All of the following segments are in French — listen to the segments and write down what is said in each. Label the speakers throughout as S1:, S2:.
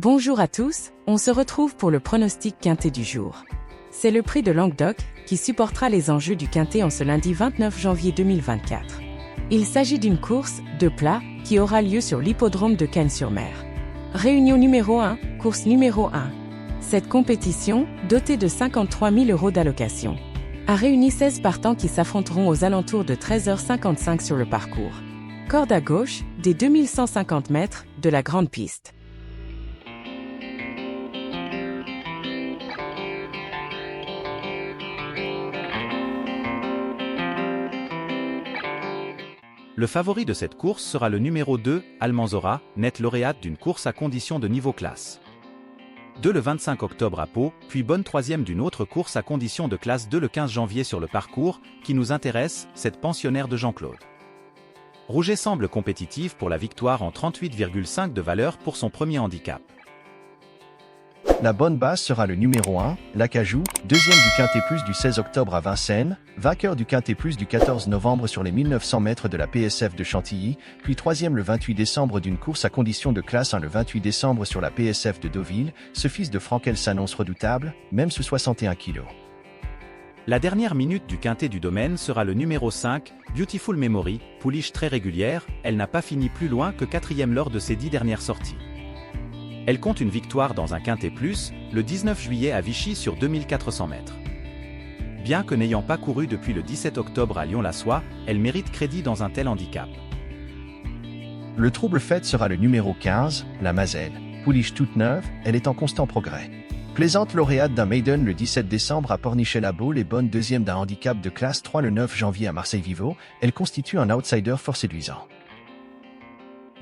S1: Bonjour à tous, on se retrouve pour le pronostic quintet du jour. C'est le prix de Languedoc qui supportera les enjeux du quintet en ce lundi 29 janvier 2024. Il s'agit d'une course de plat qui aura lieu sur l'hippodrome de Cagnes-sur-Mer. Réunion numéro 1, course numéro 1. Cette compétition, dotée de 53 000 € d'allocation, a réuni 16 partants qui s'affronteront aux alentours de 13h55 sur le parcours. Corde à gauche, des 2150 mètres, de la grande piste.
S2: Le favori de cette course sera le numéro 2, Almanzora, net lauréate d'une course à condition de niveau classe 2 le 25 octobre à Pau, puis bonne troisième d'une autre course à condition de classe 2 le 15 janvier sur le parcours, qui nous intéresse, cette pensionnaire de Jean-Claude. Rouget semble compétitive pour la victoire en 38,5 de valeur pour son premier handicap.
S3: La bonne base sera le numéro 1, l'Acajou, deuxième du Quintet Plus du 16 octobre à Vincennes, vainqueur du Quintet Plus du 14 novembre sur les 1900 mètres de la PSF de Chantilly, puis troisième le 28 décembre d'une course à condition de classe 1 le 28 décembre sur la PSF de Deauville. Ce fils de Frankel s'annonce redoutable, même sous 61 kg.
S2: La dernière minute du quintet du domaine sera le numéro 5, Beautiful Memory, pouliche très régulière, elle n'a pas fini plus loin que 4e lors de ses 10 dernières sorties. Elle compte une victoire dans un quintet plus, le 19 juillet à Vichy sur 2400 mètres. Bien que n'ayant pas couru depuis le 17 octobre à Lyon-la-Soie, elle mérite crédit dans un tel handicap.
S3: Le trouble fête sera le numéro 15, la Mazelle. Pouliche toute neuve, elle est en constant progrès. Plaisante lauréate d'un maiden le 17 décembre à Pornichet-la-Baule et bonne deuxième d'un handicap de classe 3 le 9 janvier à Marseille-Vivo, elle constitue un outsider fort séduisant.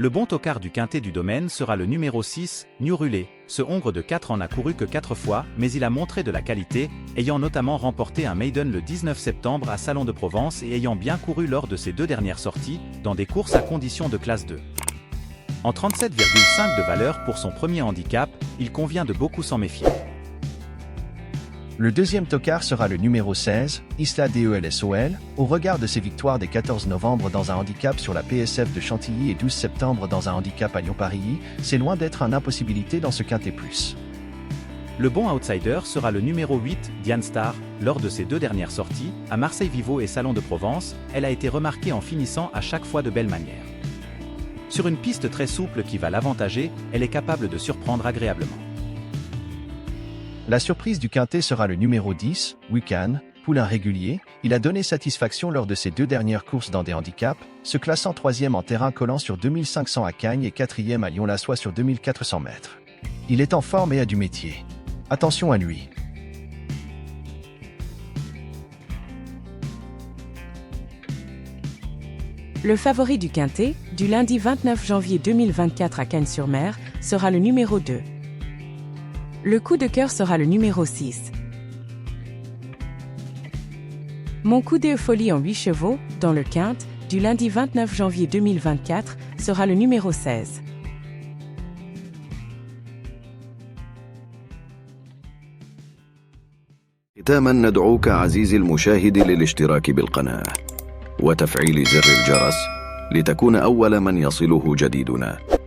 S2: Le bon tocard du quintet du domaine sera le numéro 6, New Rulé. Ce hongre de 4 ans n'a couru que 4 fois, mais il a montré de la qualité, ayant notamment remporté un maiden le 19 septembre à Salon de Provence et ayant bien couru lors de ses 2 dernières sorties, dans des courses à condition de classe 2. En 37,5 de valeur pour son premier handicap, il convient de beaucoup s'en méfier.
S3: Le deuxième tocard sera le numéro 16, Isla Delsol, au regard de ses victoires des 14 novembre dans un handicap sur la PSF de Chantilly et 12 septembre dans un handicap à Lyon-Paris, c'est loin d'être une impossibilité dans ce quintet plus.
S2: Le bon outsider sera le numéro 8, Diane Star. Lors de ses 2 dernières sorties, à Marseille-Vivo et Salon de Provence, elle a été remarquée en finissant à chaque fois de belle manière. Sur une piste très souple qui va l'avantager, elle est capable de surprendre agréablement.
S3: La surprise du quintet sera le numéro 10, Wican, poulain régulier. Il a donné satisfaction lors de ses 2 dernières courses dans des handicaps, se classant 3e en terrain collant sur 2500 à Cagnes et 4e à Lyon-la-Soie sur 2400 mètres. Il est en forme et a du métier. Attention à lui.
S1: Le favori du quintet, du lundi 29 janvier 2024 à Cagnes-sur-Mer, sera le numéro 2. Le coup de cœur sera le numéro 6. Mon coup de folie en 8 chevaux, dans le quinte, du lundi 29 janvier 2024, sera le numéro 16.
S4: ختاما ندعوك عزيزي المشاهد للاشتراك بالقناة وتفعيل زر الجرس لتكون أول من يصله جديدنا.